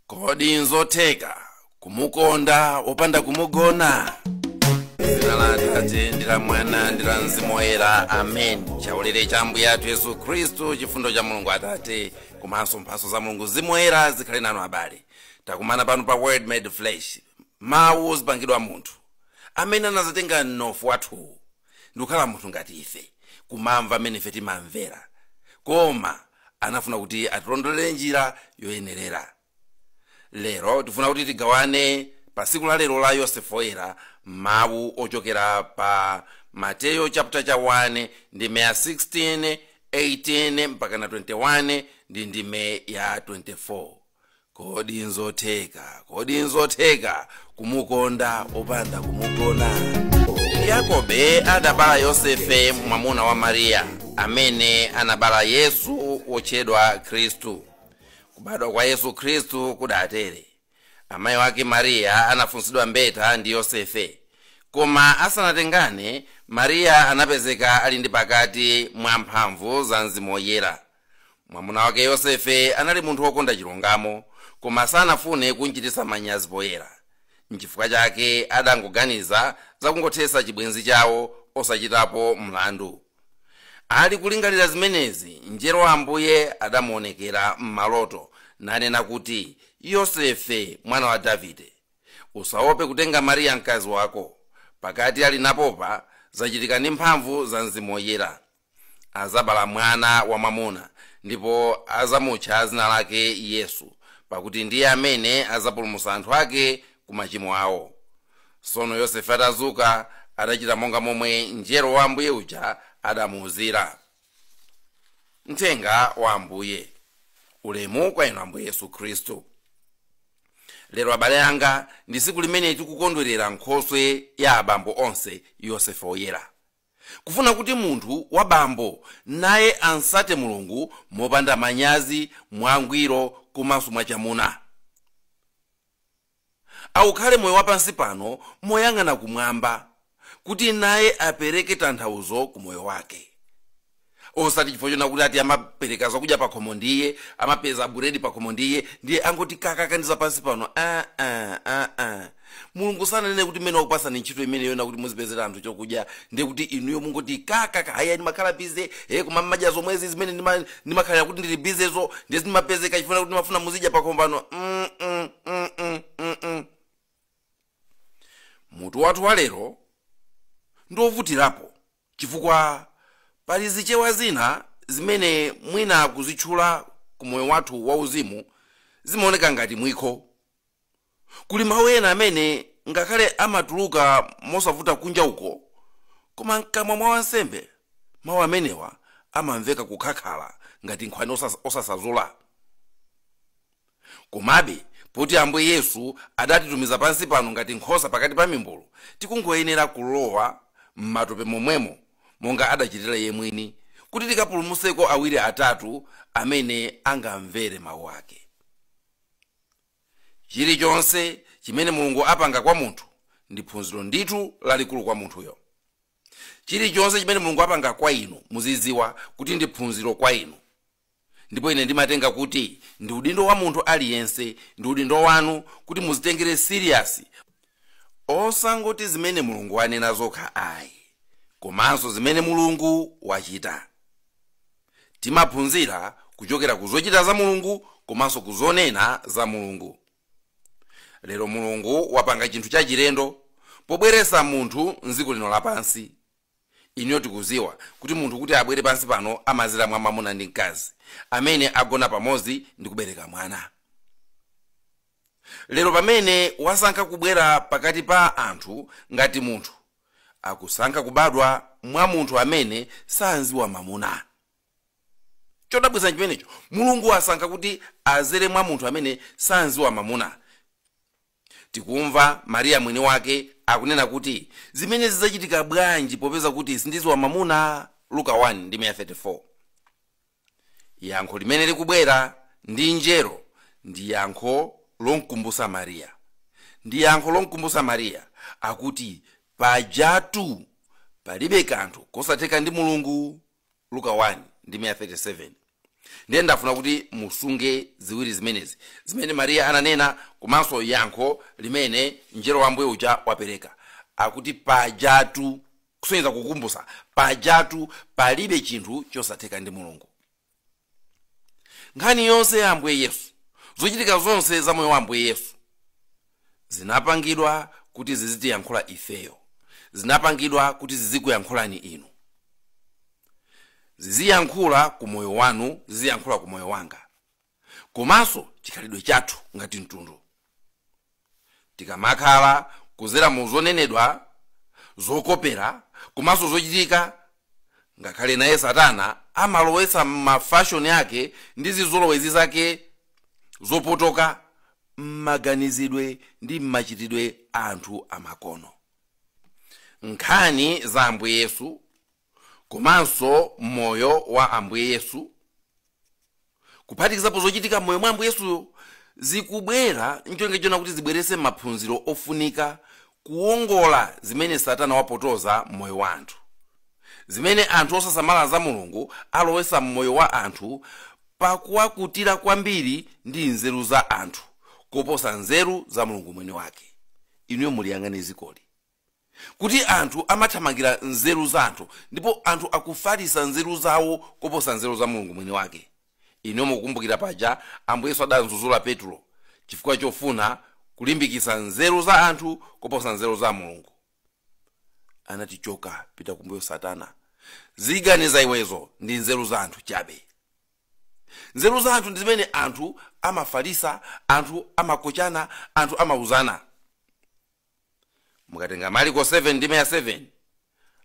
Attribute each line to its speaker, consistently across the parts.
Speaker 1: Kodi Nzotheka Kumukonda opanda kumugona. Zina la Tate ndila Mwana ndila Mzimu Woyera. Amen. Chaulere cha Ambuye athu Yesu Kristu, chifundo cha Mulungu Atate komanso mphatso za Mulungu Mzimu Woyera zikhale nanu abale. Takumana pano pa Word Made Flesh, mawu zipangidwa munthu amene anazatenga mnofu wathu ndikukhala munthu ngati ife, kumamva amene ife timamvera, koma anafuna kuti atilondolere njira yoyenerera. Lero tifuna kuti tigawane pa siku la lero la Yosefe Woyera mawu ochokera pa Mateyo chapter cha 1 ndime ya 16, 18 mpaka na 21 ndi ndime ya 24. Kodi Nzotheka Kumukonda opanda kumugona. Yakobe adabala Yosefe mwamuna wa Maria amene anabala Yesu wotchedwa Kristu. Kubadwa kwa Yesu Kristu kudatere. Amayi wake Maria anafunsidwa mbeta ndi Yosefe, koma asanatengane Maria anapezeka ali ndi pakati mwa mphamvu za Mzimu Woyera. Mwamuna wake Yosefe anali munthu wokonda chilungamo, koma sanafune kunchititsa manyazi poyera. N'chifukwa chake adangoganiza za kungothetsa chibwenzi chawo osachitapo mlandu. Ali kulingalira zimenezi, mngelo wa Ambuye adamuonekera m'maloto nanena kuti, Yosefe mwana wa Davide, usaope kutenga Maria mkazi wako, pakati ali napopa zachitika ndi mphamvu za Mzimu Woyera. Azabala mwana wa mwamuna ndipo azamutcha dzina lake Yesu, pakuti ndiye amene azapulumutsa anthu ake ku machimo awo. Tsono Yosefe atazuka adachita monga momwe mngelo wa Ambuye uja adamuwuzira. Mthenga wa Ambuye. Ulemu kwa inu Ambuye Yesu Kristu. Lero abale anga ndi siku limene tikukondwerera Nkhoswe ya abambo onse Yosefe Woyera. Kufuna kuti munthu wa bambo naye ansate Mulungu mopanda manyazi, mwangwiro komanso mwachamuna. Aukhale moyo wapansi pano moyang'ana kumwamba, kuti naye apereke tanthauzo ku moyo wake. Osati chifukwa chona kuti ati amapereka zakudya pa khomo ndiye, amapeza buredi pa khomo ndiye angoti kakakandiza pansi pano. Mulungu sananene kuti mmene wakupasani ntchito imene yona kuti muzipezera anthu chokudya ndiye kuti inuyo mungoti kaka haya ndimakhala bize koma mmadya zomwezi zimene ndimakhala kuti ndili bizezo ndiye ndimapezeka chifukwa kuti ndimafuna muzidya pa khomo pano. Mutu wathu wa lero ndovutirapo chifukwa pali zichewa zina zimene mwina kuzitchula ku moyo wathu wauzimu zimaoneka ngati mwiko. Kuli mawu ena amene ngakhale amatuluka mosavuta kunja uko, koma mkamwa mwa wansembe mawu amenewa amamveka kukhakhala ngati nkhwani osasazula. Komabe poti Ambuye Yesu adatitumiza pansi pano ngati nkhosa pakati pa mimbulu, tikungoyenera kulowa m'matope momwemo monga adachitira iye mwini, kuti tikapulumutseko awiri atatu amene angamvere mawu ake. Chilichonse chimene Mulungu apanga kwa munthu ndi phunziro ndithu lalikulu kwa munthuyo. Chilichonse chimene Mulungu apanga kwa inu muziziwa kuti ndi phunziro kwa inu. Ndipo ine ndimatenga kuti ndi udindo wa munthu aliyense, ndi udindo wanu kuti muzitengere serious, osangoti zimene Mulungu anena zokha ayi, komanso zimene Mulungu wachita. Timaphunzira kuchokera kuzochita za Mulungu komanso kuzonena za Mulungu. Lero Mulungu wapanga chinthu cha chilendo pobweretsa munthu m'dziko lino lapansi. Iniyo tikuziwa kuti munthu kuti abwere pansi pano amazira mwa mwamuna ndi mkazi amene agona pamodzi ndi kubereka mwana. Lero pamene wasankha kubwera pakati pa anthu ngati munthu, akusankha kubadwa mwa munthu amene sanziwa mwamuna. Chodabwitsa chimenecho, Mulungu asankha kuti azere mwa munthu amene sanziwa mwamuna. Tikumva Maria mwini wake akunena kuti zimene zizachitika bwanji popeza kuti sindiziwa mwamuna. Luka 1 ndime 34. Yankho limene likubwera ndi njero ndi yankho lomkumbutsa Maria. Ndi yankho lomkumbutsa Maria akuti pajatu palibe kanthu kosatheka ndi Mulungu. Luka 1 ndime 37. ndiye ndafuna kuti musunge ziwiri zimenezi zimene Mariya ananena, komanso yankho limene mngelo wa Ambuye uja wapereka. Akuti pajatu, kusonyeza kukumbusa, pajatu palibe chinthu chosatheka ndi Mulungu. Nkhani yonse ya Ambuye Yesu, zochitika zonse za moyo wa Ambuye Yesu zinapangidwa kuti zizitiyankhula ifeyo, zinapangidwa kuti zizikuyankhulani inu. Ziziyankhula ku moyo wanu, ziziyankhula ku moyo wanga, komanso chikhalidwe chathu ngati mtundu. Tikamakhala kuzera mu zonenedwa, zokopera, komanso zochitika, ngakhale naye Satana amalowetsa mafashoni yake ndi zizolowezi zake zopotoka m'maganizidwe ndi m'machitidwe anthu amakono. Nkhani za Ambuye Yesu komanso moyo wa Ambuye Yesu, kuphatikizapo zochitika moyo mwa Ambuye Yesu, zikubwera nchonga kuti zibwerese maphunziro ofunika kuwongola zimene Satana wapotoza moyo wa anthu, zimene anthu osasamala za Mulungu alowesa mmoyo wa anthu pakuwakutira kwambiri ndi nzeru za anthu koposa nzeru za Mulungu mwini wake. Inuyo muliyang'ane zikoli kuti anthu amathamangira nzeru za anthu, ndipo anthu akufarisa nzeru zawo koposa nzeru za Mulungu mwini wake. Inuyo mukumbukira paja Ambuye Yesu adanzuzula Petro chifukwa chofuna kulimbikisa nzeru za anthu koposa nzeru za Mulungu. Anati, choka, pita kumbuyo Satana, ziganiza iwezo ndi nzeru za anthu chabe. Nzeru za anthu ndi zimene anthu amafarisa, anthu amakochana, anthu amauzana. Mukatenga Marko 7:7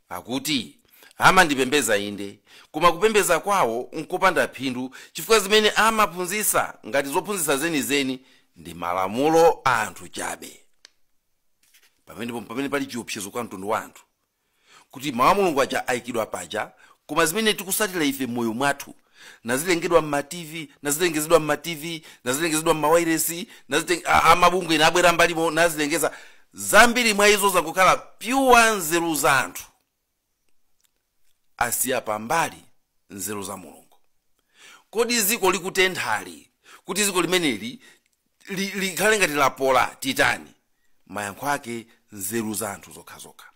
Speaker 1: akuti, amandipembeza inde, koma kupembeza kwawo nkopanda phindu, chifukwa zimene amaphunzitsa ngati zophunzitsa zenizeni ndi malamulo a anthu chabe. Pamene pali chiopsezo kwa mtundu wa anthu kuti mawu a Mulungu aja ayikidwa paja, koma zimene tikusatira ife moyo mwathu nazilengedwa m'ma-TV, nazilengezedwa m'ma-TV, nazilengezedwa m'mawayiresi, amabungwe nabwera mbalimo nazilengeza, zambiri mwa izo zakukhala pure nzeru za anthu, asiya pambali nzeru za Mulungu. Kodi ziko likutenthali kuti ziko limeneli likhale ngati lapola titani? Mayankho ake nzeru za anthu zokhazokha.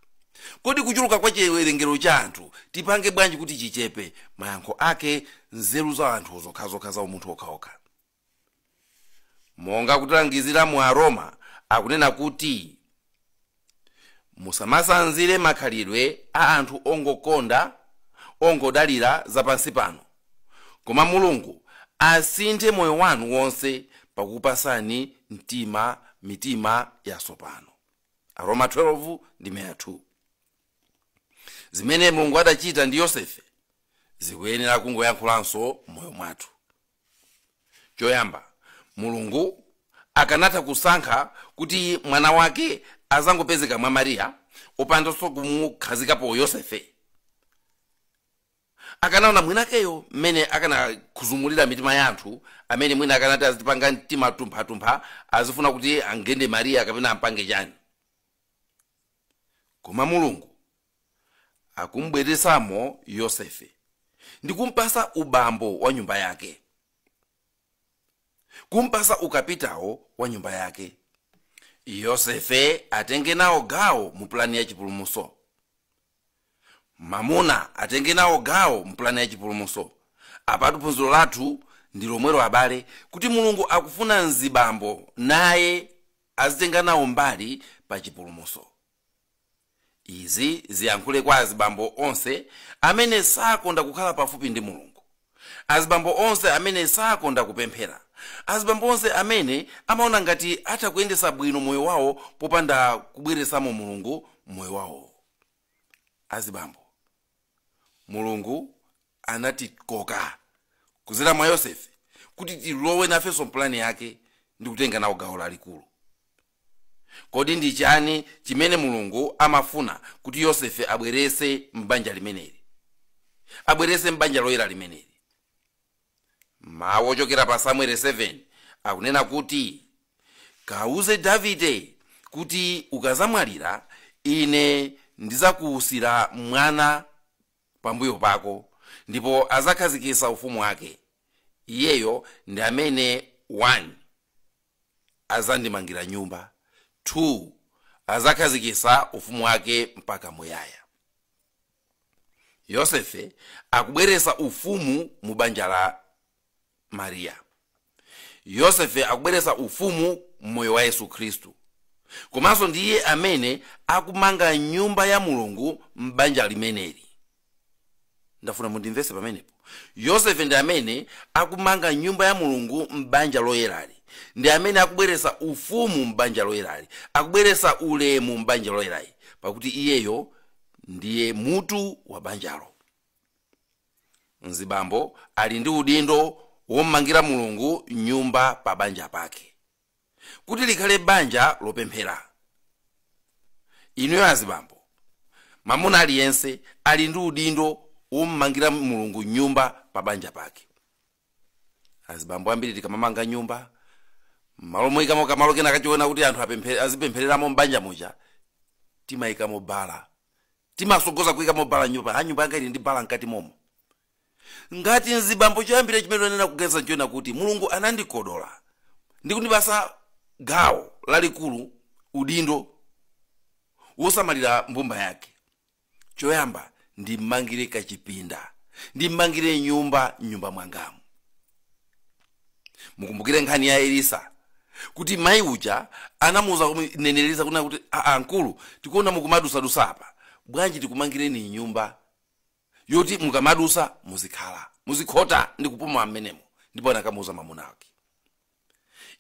Speaker 1: Kodi kuchuluka kwa chiwerengero cha anthu tipange bwanji kuti chichepe? Mayankho ake nzeru za anthu zokhazokha za umunthu okhaokha. Monga kutilangizira mu Aroma akunena kuti, musamasanzire makhalidwe a anthu ongokonda, ongodalira zapansi pano, koma Mulungu asinthe moyo wanu wonse pakupasani mitima yatsopano. Aroma 12:2. Zimene Mulungu adachita ndi Yosefe zikuyenera kungoyankhulanso moyo mwathu. Choyamba, Mulungu akanatha kusankha kuti mwana wake azangopezeka mwa Mariya opandanso kumukhazikapo Yosefe. Akanaona mwinakeyo mmene akanakhuzumulira mitima ya anthu amene mwina akanati azitipanga mtima tumpha azifuna kuti angende Mariya kapena ampange chani. Koma Mulungu akumbweresamo Yosefe ndi kumpasa ubambo wa nyumba yake, kumpasa ukapitawo wa nyumba yake. Yosefe atenge nawo gawo mu plani ya chipulumutso, mamuna atenge nawo gawo mu plani ya chipulumutso. Apatu phunziro lathu ndi lomwero abale, kuti Mulungu akufuna mzibambo naye azitenga nawo mbali pa chipulumutso. Izi ziyankhule kwa azibambo onse amene sakonda kukhala pafupi ndi Mulungu, azibambo onse amene sakonda kupemphera, azibambo onse amene amaona ngati atakuyendesa bwino moyo wawo popanda kubweresamo Mulungu moyo wawo. Azibambo, Mulungu anatikoka kuzera mwa Yosefe kuti tilowe nafenso plani yake ndi kutenga nawo gawo lalikulu. Kodi ndi chani chimene Mulungu amafuna kuti Yosefe abwerese m'banja limeneli, abwerese m'banja loyera limeneli? Mawu ochokera pa Samuel 7 akunena kuti, kauze Davide kuti ukazamwalira ine ndizakuwusira mwana pambuyo pako, ndipo azakhazikitsa ufumu wake. iyeyo ndi amene 1 azandimangira nyumba, 2 azakhazikitsa ufumu wake mpaka muyaya. Yosefe akubweretsa ufumu mu banja la Mariya. Yosefe akubweretsa ufumu mmoyo wa Yesu Khristu. Komanso ndiye amene akumanga nyumba ya Mulungu m'banja limeneli. Ndafuna mundimvetse pamenepo. Yosefe ndi amene akumanga nyumba ya Mulungu m'banja loyerali. Ndi amene akubweretsa ufumu m'banja loyerali. Akubweretsa ulemu m'banja loyerali. Pakuti iyeyo ndiye mutu wa banjalo. Mzibambo ali ndi udindo womangira Mulungu nyumba pa banja pake, kuti likhale banja lopemphera. Inuyo azibambo, mamuna aliyense ali ndi udindo womangira Mulungu nyumba pa banja pake. Azibambo ambiri tikamamanga nyumba, malo moyikamo kamalo kena kachiona kuti anthu azipemphereramo m'banja muja, timayikamo bala. Timasogoza kuyikamo bala nyumba, nyumba yanga ili ndi bala mkati momo. Ngati mzibambo choyambira chimene nena kugeza nchiona kuti Mulungu anandikodola ndi kundipasa gawo lalikulu, udindo wosamalira mbumba yake. Choyamba ndimmangire kachipinda, ndimmangire nyumba mwangamo. Mukumbukire nkhani ya Elisa kuti mayi uja anamuza kuneneleza kuna kuti ankulu tikuona mukumadusa apa, bwanji tikumangireni nyumba yoti mukamadusa muzikhala, muzikhota ndi kupuma mmenemo. Ndipo anakamuza mamuna wake.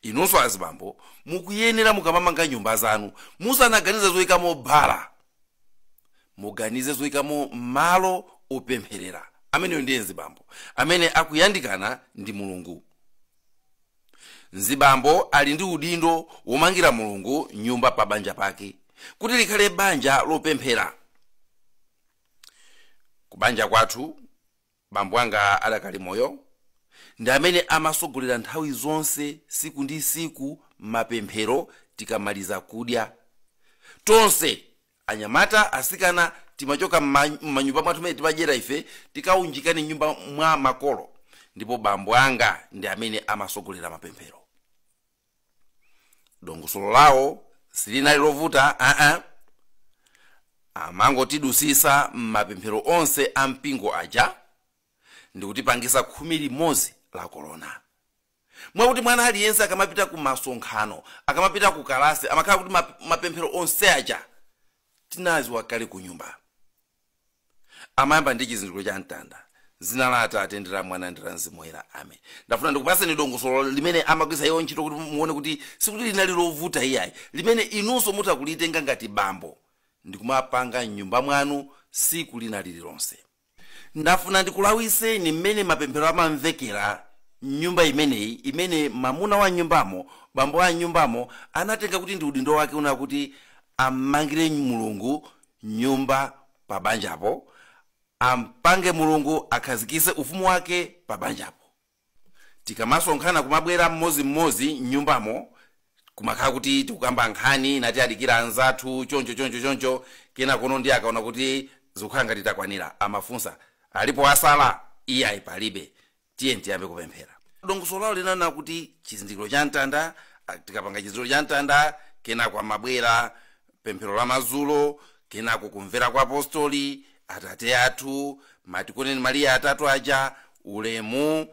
Speaker 1: Inonso azibambo mukuyenera mukamamanga nyumba zanu musanaganize zoyikamo bala, muganize zoyikamo malo opempherera. Ameneyo ndiye mzibambo amene akuyandikana ndi Mulungu. Mzibambo ali ndi udindo womangira Mulungu nyumba pa banja pake, kuti likhale banja lopemphera. Kubanja kwathu bambo anga adakali moyo, ndi amene amasogolera nthawi zonse siku ndi siku mapemphero tikamaliza kudya. Tonse anyamata asikana timachoka m'manyumba mwathu mene timadyera ife tikaunjikane nyumba mwa makolo, ndipo bambo anga ndi amene amasogolera mapemphero. Dongosolo lawo silinali lovuta, amangotidusisa mapemphero onse a mpingo aja ndikutipangisa 11 la korona. Mwakuti mwana aliyense akamapita ku masonkhano, akamapita ku kalasi, amakhala kuti mapemphero onse aja tinaziwa kale ku nyumba. Amayamba ndi chizindikiro cha mtanda. Zina la Atate ndi la Mwana ndi la Mzimu Woyera. Amen. Ndafuna ndikupaseni dongosolo limene amagwisa iwo ntchito kuti muone kuti sikuti linali lovuta iyayi, limene inunso mutakulitenga ngati bambo ndikumapanga nyumba mwanu siku lina lililonse. Ndafuna ndikulawiseni mmene mapemphero amamvekera nyumba imeneyi, imene mamuna wa nyumbamo, bambo wa nyumbamo anatenga kuti ndi udindo wake una kuti amangire Mulungu nyumba pa banjapo, ampange Mulungu akhazikise ufumu wake pa banjapo. Tikamasonkhana kumabwera mmodzi nyumbamo, kumakhala kuti tikukamba nkhani nati adikira anzathu choncho kena kono ndi akaona kuti zikukhala ngati takwanira, amafunsa alipo asala, iyayi palibe, tiye tiyambe kupemphera. Dongosolo lawo linanena kuti chizindikiro cha mtanda, tikapanga chizindikiro cha mtanda kenako amabwera pemphero la madzulo, kenako kumvera kwa apostoli, Atate athu, matikoneni Mariya atatu aja, ulemu,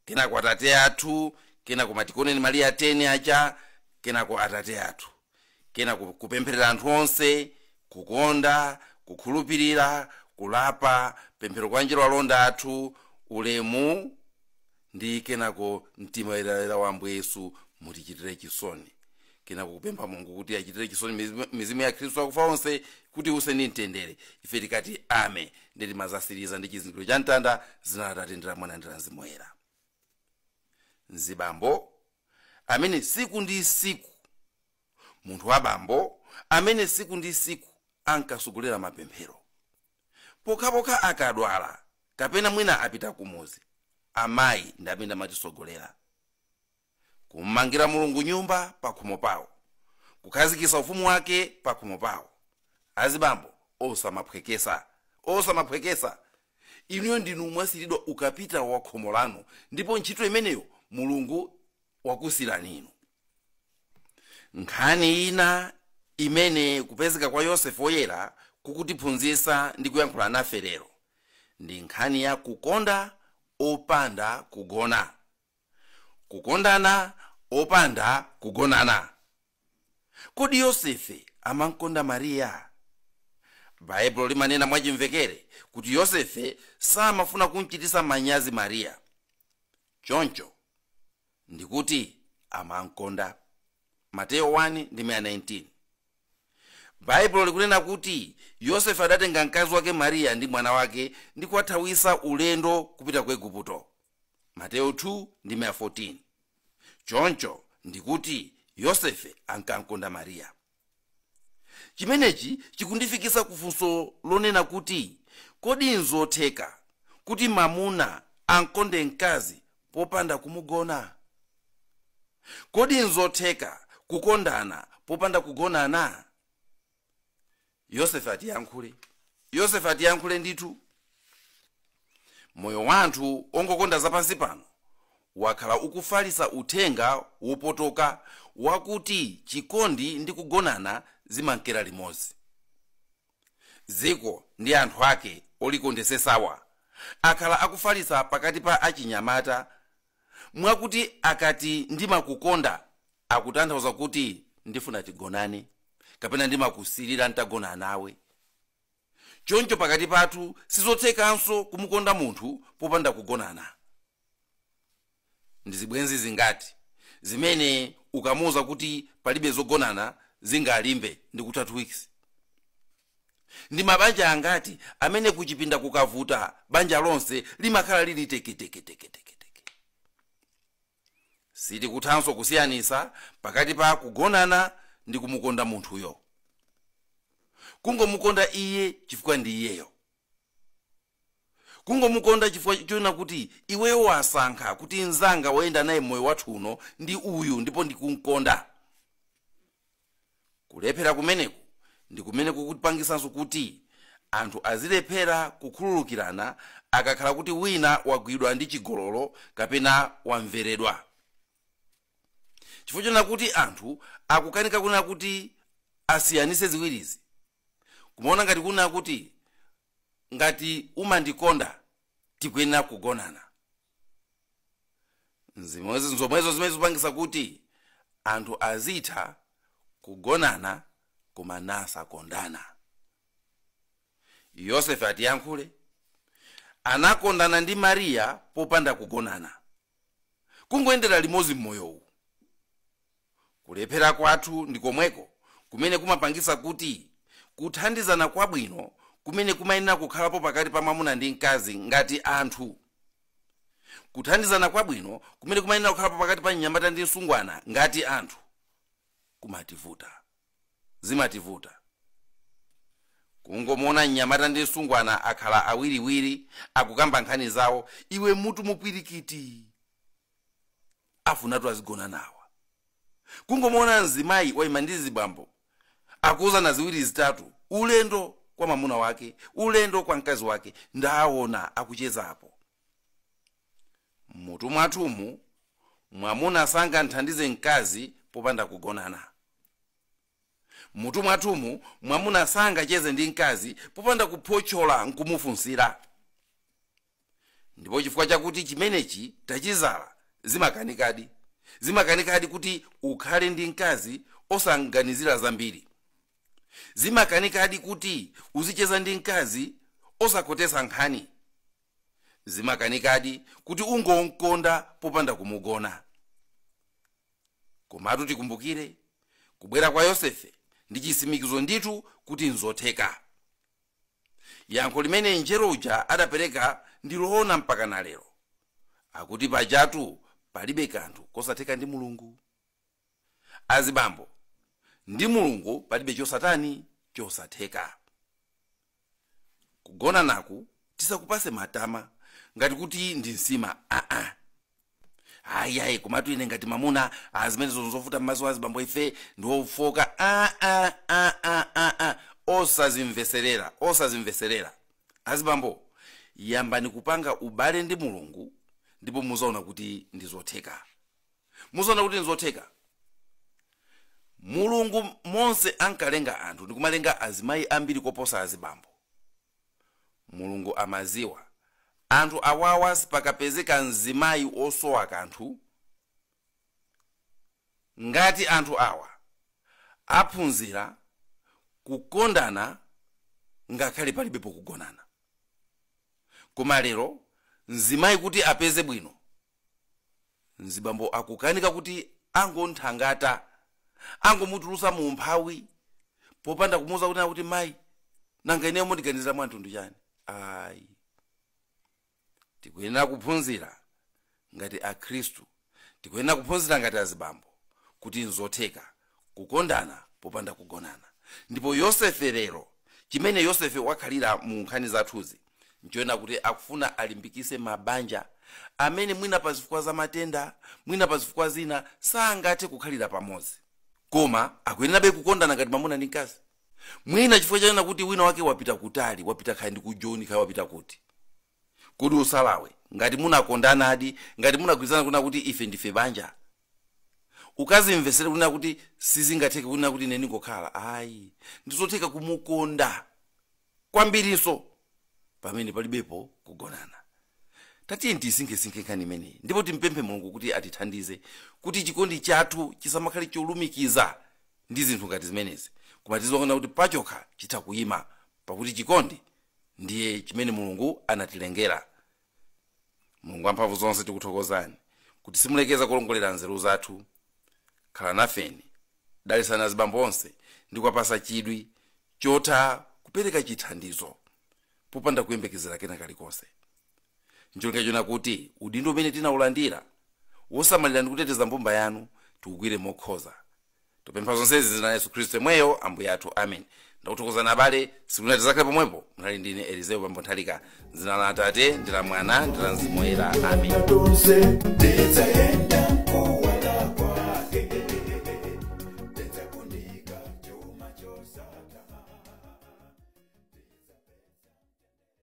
Speaker 1: kenako Atate athu, kenako matikoneni Mariya 10 aja, kenako Atate athu, kenako kupempherera anthu onse, kukonda, kukhulupirira, kulapa, pemphero kwa angelo alonda athu, ulemu, ndi kenako mtima woyera wa Ambuye Yesu mutichitire chisoni. Kenako kupempha Mulungu kuti achitire chisoni mizimu ya Khristu akufa onse kuti useni mtendere. Ife tikati amen. Ndeti mazasiriza ndi chizindikiro cha mtanda, zina la Atate ndi la Mwana ndi la Mzimu Woyera. Mzibambo amene siku ndi siku, munthu wa bambo amene siku ndi siku ankasogolera mapemphero. Pokapoka akadwala kapena mwina apita kumuzi, amayi ndi amene amatisogolera. Kumangira Mulungu nyumba pa khomo pawo, kukhazikisa ufumu wake pa khomo pawo. Azibambo osamaphwekesa. inuyo ndinu mwasiridwa ukapita wa khomo lanu, ndipo ntchito imeneyo Mulungu wakusirani inu. Nkhani ina imene kupezeka kwa Yosefe Woyera kukutiphunzitsa ndi kuyankhula nafe lero ndi nkhani ya kukonda opanda kugona. Kukondana opanda kugonana. Kodi Yosefe amankonda Mariya? Baibulo limanena mwachimvekere kuti Yosefe samafuna kumchititsa manyazi Mariya. Choncho ndikuti amankonda. Mateyo 1:19. Baibulo likunena kuti Yosefe adatenga mkazi wake Mariya ndi mwana wake ndi kuwathawisa ulendo kupita ku Igupto. Mateyo 2:14. Choncho ndikuti Yosefe ankankonda Mariya. Chimenechi chikundifikisa kufunso lonena kuti kodi nzotheka kuti mamuna ankonde mkazi popanda kumugona? Kodi nzotheka kukondana popanda kugonana? Yosefe atiyankhule ndithu. Moyo wanthu ongokonda zapansi pano wakhala ukufalisa uthenga wopotoka wakuti chikondi ndi kugonana zimankera limodzi. Ziko ndi anthu ake olikondetsetsawa akhala akufalisa pakati pa achinyamata mwakuti akati ndimakukonda akutanthauza kuti ndifuna tigonane kapena ndimakusirira ntagona nawe. Choncho pakati pathu sizothekanso kumukonda munthu popanda kugonana. Ndizibwenzi zingati zimene ukamuza kuti palibe zogonana zingalimbe ndi kutha 2 weeks. Ndi mabanja angati amene kuchipinda kukavuta banja lonse limakhala lili teke. Siti kuthanso kusiyanisa pakati pa kugonana ndi kumukonda munthuyo. Kungomukonda iye chifukwa ndi iyeyo. Kungomukonda chifukwa chona kuti iweyo wasankha kuti nzanga woyenda naye moyo wathu uno ndi uyu ndipo ndikunkonda. Kulephera kumeneku ndi kumene kukutipangisanso kuti anthu azilephera kukhululukirana akakhala kuti wina wagwidwa ndi chigololo kapena wamveredwa. Chifukwa chona kuti anthu akukanika kunena kuti asiyanise ziwirizi. Kumaona ngati kunena kuti ngati umandikonda tikuyenera kugonana. Nzomwezo zimene zipangisa kuti anthu azitha kugonana koma nasakondana. Yosefe atiyankhule. Anakondana ndi Mariya popanda kugonana. Kungoyendera limodzi mmoyowu. Kulephera kwathu ndikomweko kumene kumapangisa kuti kuthandizana kwabwino kumene kumayenera kukhalapo pakati pa mwamuna ndi mkazi ngati anthu. Kuthandizana kwabwino kumene kumayenera kukhalapo pakati pa mnyamata ndi msungwana ngati anthu zimativuta. Kungomuona mnyamata ndi msungwana akhala awiriwiri akukamba nkhani zawo, iwe mutu mupwirikiti afunatu azigona nawa. Kungomuona mzimayi wayima ndi zibambo akuuzana ziwiri zitatu, ulendo kwa mamuna wake, ulendo kwa mkazi wake, ndaona akuchezapo. Mutu mwathumu mwamuna sanganthandize mkazi popanda kugonana. Mutu mwathumu mwamuna sangacheze ndi mkazi popanda kuphochola nkumufunsira. Ndipo chifukwa chakuti chimenechi tachizala zimakanikadi kuti ukhale ndi mkazi osanganizira zambiri. Zimakanikadi kuti uzicheza ndi mkazi osakotesa nkhani. Zimakanikadi kuti ungonkonda popanda kumugona. Komatu tikumbukire kubwera kwa Yosefe ndi chisimikizo ndithu kuti nzotheka. Yankho limene mngelo uja adapereka ndiloona mpaka na lero. Akuti pajatu palibe kanthu kosatheka ndi Mulungu. Azibambo, ndi Mulungu palibe chosatheka. Kugona naku tisakupase matama ngati kuti ndi nsima. Ayayi komatu ine ngati mamuna azimene zovuta m'maso azibambo ife ndiwofoka. Osazimveserera. Azibambo, yambani kupanga ubale ndi Mulungu, ndipo muzaona kuti ndi zotheka. Muzaona kuti ndi zotheka. Mulungu monse ankalenga anthu ndi kumalenga azimayi ambiri koposa azibambo. Mulungu amaziwa anthu awawa sipakapezeka mzimayi osowa kanthu ngati anthu awa aphunzira kukondana ngakhale palibepo kugonana. Koma lero mzimayi kuti apeze bwino, mzibambo akukanika kuti angonthangata, angomutulusa mu mphawi popanda kumuza kuti mayi nanga ineyo mundiganizira mwantundu chani. Ayi, tikuyenera kuphunzira ngati akhristu, tikuyenera kuphunzira ngati azibambo kuti nzotheka kukondana popanda kugonana. Ndipo Yosefe lero, chimene Yosefe wakhalira mu nkhani zathuzi, nchoena kuti akufuna alimbikise mabanja amene mwina pa zifukwa za matenda, mwina pa zifukwa zina sangathe kukhalira pamodzi, koma akuyenerabe kukondana ngati mwamuna ndi mkazi. Mwina chifukwa chanena kuti wina wake wapita kutali, wapita khandi ku Joni, kaya wapita kuti usalawe. Ngati munakondana adi, ngati munagwirizana kuna kuti ife ndife banja, ukazimvesere kuna kuti sizingatheke kuna kuti neni ngokhala. Ayi, ndizotheka kumukonda kwambirinso pamene palibepo kugonana. Tatiye tisinke nkhani imeneyi, ndipo timpemphe Mulungu kuti atithandize kuti chikondi chathu chisamakhale cholumikiza ndi zinthu ngati zimenezi, koma tizoona kuti pachokha chitha kuyima, pakuti chikondi ndiye chimene Mulungu anatilengera. Mulungu amphamvu zonse tikuthokozani kuti simulekeza kulongolera nzeru zathu. Khala nafeni, dalisani azibambo onse ndi kuwapasa chidwi chotha kupereka chithandizo popanda kuyembekezera kena kalikonse. Ncholinga chona kuti udindo umene tinaulandira wosamalira ndi kuteteza mbumba yanu tiugwire mokhoza. Tupempha zonsezi zina Yesu Khristu mweyo Ambuye athu. Amen. Ndakuthokozani abale, sikunati zakhale pomwepo. Munali ndine Elizeo Nthalika, dzina la Atate ndi la Mwana ndi la Mzimu Woyera. Amen.